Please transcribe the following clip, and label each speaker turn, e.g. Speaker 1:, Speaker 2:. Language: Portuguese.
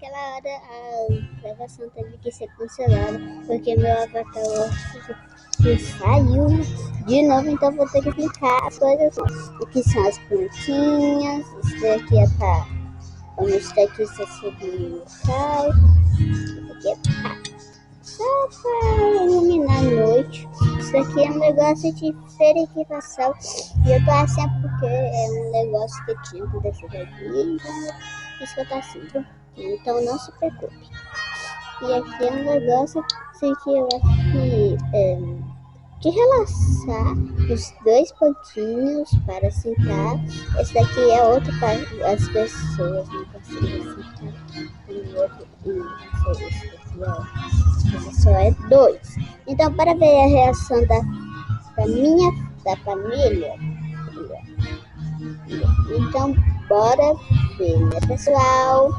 Speaker 1: naquela hora a gravação teve que ser cancelada, porque meu avatar saiu de novo, então vou ter que explicar as coisas. O que são as plantinhas, isso daqui é para mostrar aqui está subindo o sal, isso aqui é só para iluminar a noite. Isso daqui é um negócio de verificação e eu tô assim porque é um negócio que tinha acontecido aqui, então isso que eu tô assim, então não se preocupe. E aqui é um negócio que eu acho que de relaxar os dois pontinhos para sentar. Esse daqui é outro para as pessoas não conseguem sentar. E outro esse daqui, ó. Esse só é dois. Então, para ver a reação da família, então bora ver, né, pessoal?